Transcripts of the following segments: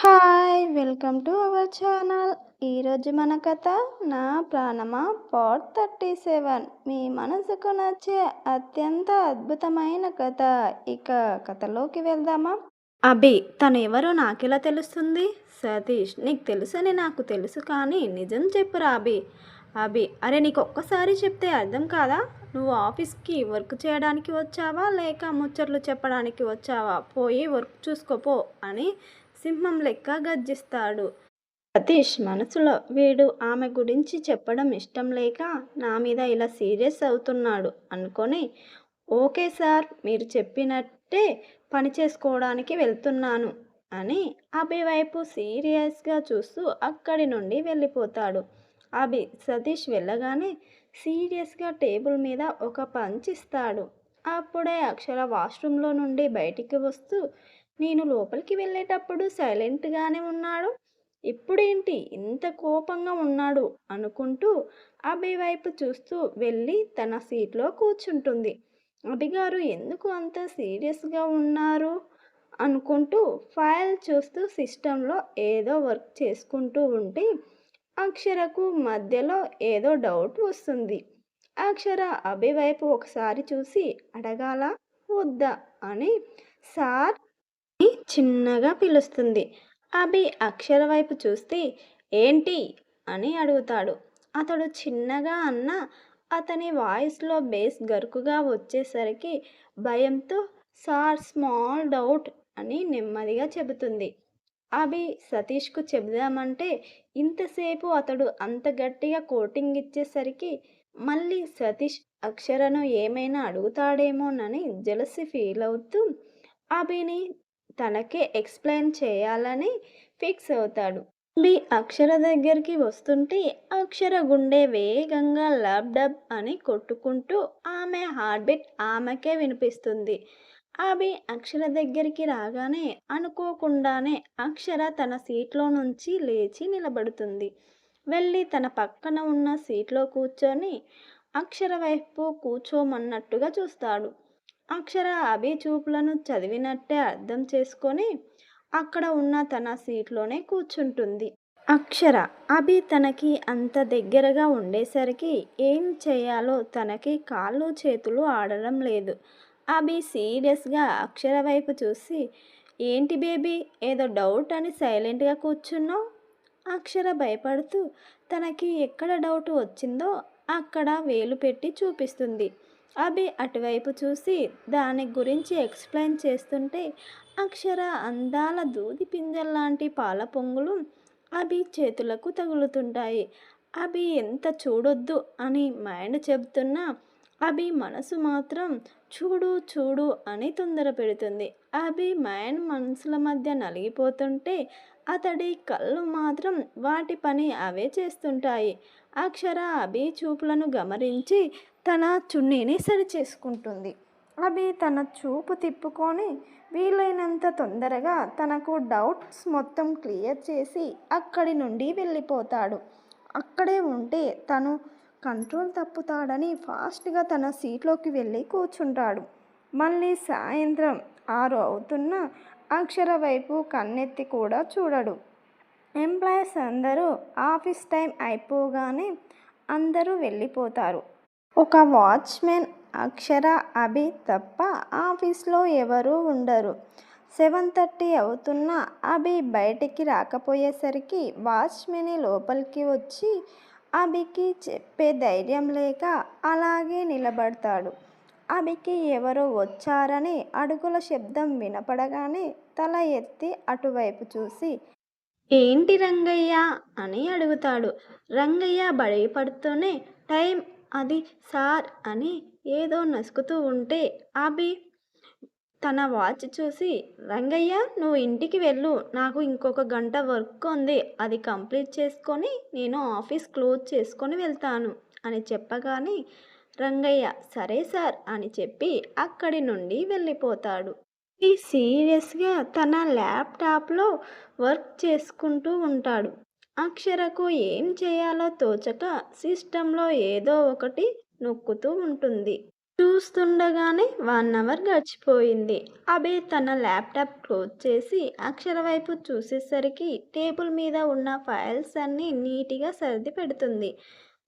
Hi! Welcome to our channel. ఈరోజు మన కథ 'నా ప్రాణమా' పార్ట్ 37. మీ మనసుకు నచ్చే అత్యంత అద్భుతమైన కథ. ఇక కథలోకి వెళ్దామా? అభి తను ఎవరో నాకెలా తెలుస్తుంది? సతీష్ నీకు తెలుసని నాకు తెలుసు కానీ నిజం చెప్పురా అభి. అభి అరే నీకు ఒక్కసారి చెప్తే అర్థం కాదా? నువ్వు ఆఫీస్కి వర్క్ చేయడానికి వచ్చావా లేక ముచ్చట్లు చెప్పడానికి వచ్చావా? పోయి వర్క్ చూసుకోపో అని సింహం లెక్క గర్జిస్తాడు. సతీష్ మనసులో వీడు ఆమె గురించి చెప్పడం ఇష్టం లేక నా మీద ఇలా సీరియస్ అవుతున్నాడు అనుకొని, ఓకే సార్ మీరు చెప్పినట్టే పని చేసుకోవడానికి వెళ్తున్నాను అని అభి వైపు సీరియస్గా చూస్తూ అక్కడి నుండి వెళ్ళిపోతాడు. అభి సతీష్ వెళ్ళగానే సీరియస్గా టేబుల్ మీద ఒక పంచ్ ఇస్తాడు. అప్పుడే అక్షర వాష్రూమ్లో నుండి బయటికి వస్తూ, నేను లోపలికి వెళ్ళేటప్పుడు సైలెంట్గానే ఉన్నాడు, ఇప్పుడేంటి ఇంత కోపంగా ఉన్నాడు అనుకుంటూ అభి వైపు చూస్తూ వెళ్ళి తన సీట్లో కూర్చుంటుంది. అభిగారు ఎందుకు అంత సీరియస్గా ఉన్నారు అనుకుంటూ ఫైల్ చూస్తూ సిస్టంలో ఏదో వర్క్ చేసుకుంటూ ఉంటే అక్షరకు మధ్యలో ఏదో డౌట్ వస్తుంది. అక్షర అభి వైపు ఒకసారి చూసి అడగాల వద్దా అని సార్ చిన్నగా పిలుస్తుంది. అభి అక్షర వైపు చూస్తే ఏంటి అని అడుగుతాడు. అతడు చిన్నగా అన్న అతని వాయిస్లో బేస్ గరుకుగా వచ్చేసరికి భయంతో సార్ స్మాల్ డౌట్ అని నెమ్మదిగా చెబుతుంది. అభి సతీష్కు చెబుదామంటే ఇంతసేపు అతడు అంత గట్టిగా కోటింగ్ ఇచ్చేసరికి మళ్ళీ సతీష్ అక్షరను ఏమైనా అడుగుతాడేమోనని జలసి ఫీల్ అవుతూ అభిని తనకే ఎక్స్ప్లెయిన్ చేయాలని ఫిక్స్ అవుతాడు. అభి అక్షర దగ్గరికి వస్తుంటే అక్షర గుండె వేగంగా లబ్ డబ్ అని కొట్టుకుంటూ ఆమె హార్ట్ బీట్ ఆమెకే వినిపిస్తుంది. అభి అక్షర దగ్గరికి రాగానే అనుకోకుండానే అక్షర తన సీట్లో నుంచి లేచి నిలబడుతుంది. వెళ్ళి తన పక్కన ఉన్న సీట్లో కూర్చొని అక్షర వైపు కూర్చోమన్నట్టుగా చూస్తాడు. అక్షర అభి చూపులను చదివినట్టే అర్థం చేసుకొని అక్కడ ఉన్న తన సీట్లోనే కూర్చుంటుంది. అక్షర అభి తనకి అంత దగ్గరగా ఉండేసరికి ఏం చేయాలో తనకి కాళ్ళు చేతులు ఆడడం లేదు. అభి సీరియస్గా అక్షర వైపు చూసి, ఏంటి బేబీ ఏదో డౌట్ అని సైలెంట్గా కూర్చున్నావు? అక్షర భయపడుతూ తనకి ఎక్కడ డౌట్ వచ్చిందో అక్కడ వేలు పెట్టి చూపిస్తుంది. అభి అటువైపు చూసి దాని గురించి ఎక్స్ప్లెయిన్ చేస్తుంటే అక్షర అందాల దూది పింజల్లాంటి పాల పొంగులు అభి చేతులకు తగులుతుంటాయి. అభి ఎంత చూడొద్దు అని మైండ్ చెబుతున్నా అభి మనసు మాత్రం చూడు చూడు అని తొందర పెడుతుంది. అభి మైండ్ మనసుల మధ్య నలిగిపోతుంటే అతడి కళ్ళు మాత్రం వాటి పని అవే చేస్తుంటాయి. అక్షర అభి చూపులను గమనించి తన చున్నీని సరిచేసుకుంటుంది. అభి తన చూపు తిప్పుకొని వీలైనంత తొందరగా తనకు డౌట్స్ మొత్తం క్లియర్ చేసి అక్కడి నుండి వెళ్ళిపోతాడు. అక్కడే ఉంటే తను కంట్రోల్ తప్పుతాడని ఫాస్ట్గా తన సీట్లోకి వెళ్ళి కూర్చుంటాడు. మళ్ళీ సాయంత్రం 6 అవుతున్న అక్షర వైపు కన్నెత్తి కూడా చూడడు. ఎంప్లాయీస్ అందరూ ఆఫీస్ టైం అయిపోగానే అందరూ వెళ్ళిపోతారు. ఒక వాచ్మెన్ అక్షర అభి తప్ప ఆఫీస్లో ఎవరూ ఉండరు. 7:30 అవుతున్న అభి బయటికి రాకపోయేసరికి వాచ్మెన్ లోపలికి వచ్చి అభికి చెప్పే ధైర్యం లేక అలాగే నిలబడతాడు. అభికి ఎవరో వచ్చారని అడుగుల శబ్దం వినపడగానే తల ఎత్తి అటువైపు చూసి, ఏంటి రంగయ్య అని అడుగుతాడు. రంగయ్య భయపడుతూనే టైం అది సార్ అని ఏదో నసుకుతూ ఉంటే అభి తన వాచ్ చూసి, రంగయ్య నువ్వు ఇంటికి వెళ్ళు, నాకు ఇంకొక గంట వర్క్ ఉంది, అది కంప్లీట్ చేసుకొని నేను ఆఫీస్ క్లోజ్ చేసుకొని వెళ్తాను అని చెప్పగానే రంగయ్య సరే సార్ అని చెప్పి అక్కడి నుండి వెళ్ళిపోతాడు. సీరియస్గా తన ల్యాప్టాప్లో వర్క్ చేసుకుంటూ ఉంటాడు. అక్షరకు ఏం చేయాలో తోచక సిస్టంలో ఏదో ఒకటి నొక్కుతూ ఉంటుంది. చూస్తుండగానే 1 అవర్ గడిచిపోయింది. అభి తన ల్యాప్టాప్ క్లోజ్ చేసి అక్షర వైపు చూసేసరికి టేబుల్ మీద ఉన్న ఫైల్స్ అన్నీ నీట్గా సర్ది పెడుతుంది.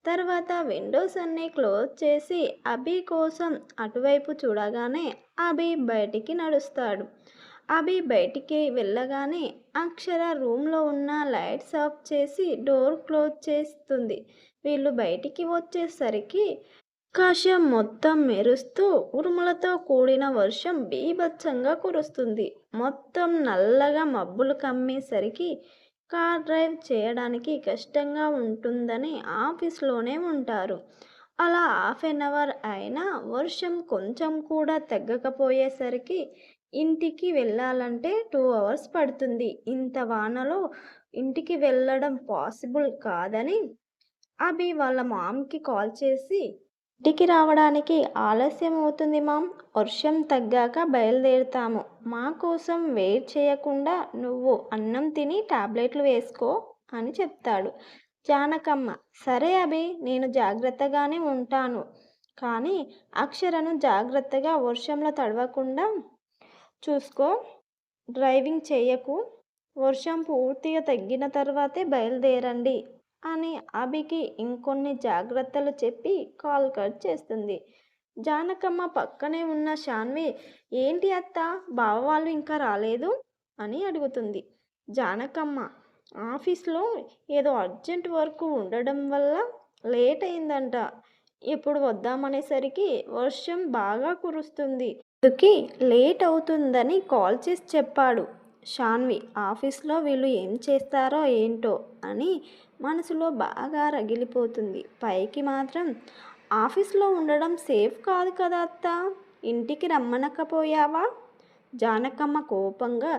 తర్వాత విండోస్ అన్నీ క్లోజ్ చేసి అభి కోసం అటువైపు చూడగానే అభి బయటికి నడుస్తాడు. అభి బయటికి వెళ్ళగానే అక్షర రూమ్లో ఉన్న లైట్స్ ఆఫ్ చేసి డోర్ క్లోజ్ చేస్తుంది. వీళ్ళు బయటికి వచ్చేసరికి ఆకాశం మొత్తం మెరుస్తూ ఉరుములతో కూడిన వర్షం బీభత్సంగా కురుస్తుంది. మొత్తం నల్లగా మబ్బులు కమ్మేసరికి కార్ డ్రైవ్ చేయడానికి కష్టంగా ఉంటుందని ఆఫీస్లోనే ఉంటారు. అలా హాఫ్ ఎన్ అవర్ అయినా వర్షం కొంచెం కూడా తగ్గకపోయేసరికి ఇంటికి వెళ్ళాలంటే 2 అవర్స్ పడుతుంది. ఇంత వానలో ఇంటికి వెళ్ళడం పాసిబుల్ కాదని అభి వాళ్ళ మామ్కి కాల్ చేసి ఇంటికి రావడానికి ఆలస్యం అవుతుంది మామ్, వర్షం తగ్గాక బయలుదేరుతాము, మా కోసం వెయిట్ చేయకుండా నువ్వు అన్నం తిని టాబ్లెట్లు వేసుకో అని చెప్తాడు. జానకమ్మ సరే అభి, నేను జాగ్రత్తగానే ఉంటాను, కానీ అక్షరను జాగ్రత్తగా వర్షంలో తడవకుండా చూసుకో, డ్రైవింగ్ చేయకు, వర్షం పూర్తిగా తగ్గిన తర్వాతే బయలుదేరండి అని అభికి ఇంకొన్ని జాగ్రత్తలు చెప్పి కాల్ కట్ చేస్తుంది. జానకమ్మ పక్కనే ఉన్న శాన్వి ఏంటి అత్త, బావ వాళ్ళు ఇంకా రాలేదు అని అడుగుతుంది. జానకమ్మ ఆఫీస్లో ఏదో అర్జెంట్ వర్క్ ఉండడం వల్ల లేట్ అయిందంట, ఇప్పుడు వద్దామనేసరికి వర్షం బాగా కురుస్తుంది, అందుకే లేట్ అవుతుందని కాల్ చేసి చెప్పాడు. శాన్వి ఆఫీస్లో వీళ్ళు ఏం చేస్తారో ఏంటో అని మనసులో బాగా రగిలిపోతుంది. పైకి మాత్రం ఆఫీస్లో ఉండడం సేఫ్ కాదు కదా అత్త, ఇంటికి రమ్మనకపోయావా? జానకమ్మ కోపంగా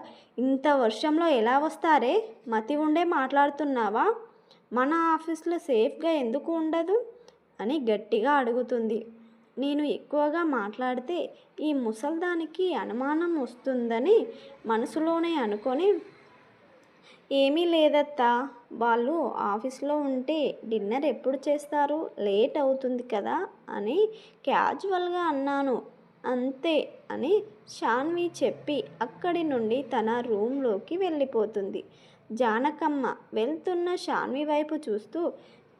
ఇంత వర్షంలో ఎలా వస్తారే, మతి ఉండే మాట్లాడుతున్నావా, మన ఆఫీస్లో సేఫ్గా ఎందుకు ఉండదు అని గట్టిగా అడుగుతుంది. నేను ఎక్కువగా మాట్లాడితే ఈ ముసల్దానికి అనుమానం వస్తుందని మనసులోనే అనుకొని ఏమీ లేదత్తా, వాళ్ళు ఆఫీస్లో ఉంటే డిన్నర్ ఎప్పుడు చేస్తారు, లేట్ అవుతుంది కదా అని క్యాజువల్గా అన్నాను అంతే అని శాన్వి చెప్పి అక్కడి నుండి తన రూమ్లోకి వెళ్ళిపోతుంది. జానకమ్మ వెళ్తున్న శాన్వి వైపు చూస్తూ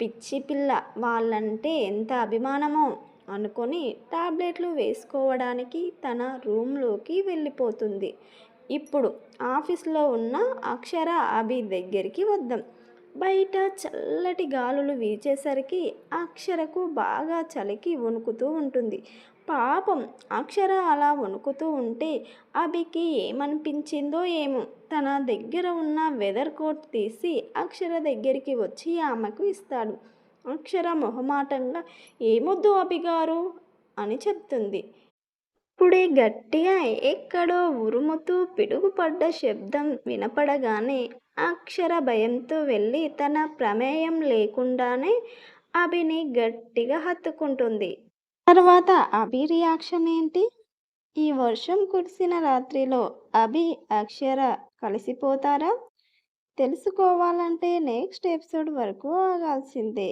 పిచ్చి పిల్ల వాళ్ళంటే ఎంత అభిమానమో అనుకొని టాబ్లెట్లు వేసుకోవడానికి తన రూమ్లోకి వెళ్ళిపోతుంది. ఇప్పుడు ఆఫీస్లో ఉన్న అక్షర అభి దగ్గరికి వద్దాం. బయట చల్లటి గాలులు వీచేసరికి అక్షరకు బాగా చలికి వణుకుతూ ఉంటుంది. పాపం అక్షర అలా వణుకుతూ ఉంటే అభికి ఏమనిపించిందో ఏమో, తన దగ్గర ఉన్న వెదర్ కోట్ తీసి అక్షర దగ్గరికి వచ్చి ఆమెకు ఇస్తాడు. అక్షర మొహమాటంగా ఏమొద్దు అభిగారు అని చెప్తుంది. ఇప్పుడే గట్టిగా ఎక్కడో ఉరుముతూ పిడుగుపడ్డ శబ్దం వినపడగానే అక్షర భయంతో వెళ్ళి తన ప్రమేయం లేకుండానే అభిని గట్టిగా హత్తుకుంటుంది. తర్వాత అభి రియాక్షన్ ఏంటి? ఈ వర్షం కురిసిన రాత్రిలో అభి అక్షర కలిసిపోతారా? తెలుసుకోవాలంటే నెక్స్ట్ ఎపిసోడ్ వరకు ఆగాల్సిందే.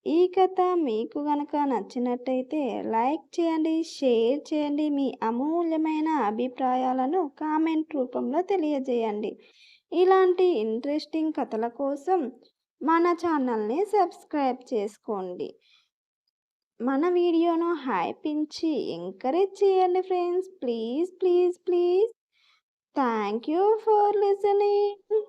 ఈ కథ మీకు గనక నచ్చినట్టయితే లైక్ చేయండి, షేర్ చేయండి, మీ అమూల్యమైన అభిప్రాయాలను కామెంట్ రూపంలో తెలియజేయండి. ఇలాంటి ఇంట్రెస్టింగ్ కథల కోసం మన ఛానల్ని సబ్స్క్రైబ్ చేసుకోండి. మన వీడియోను హైపించి ఎంకరేజ్ చేయండి friends, please please please. Thank you for listening.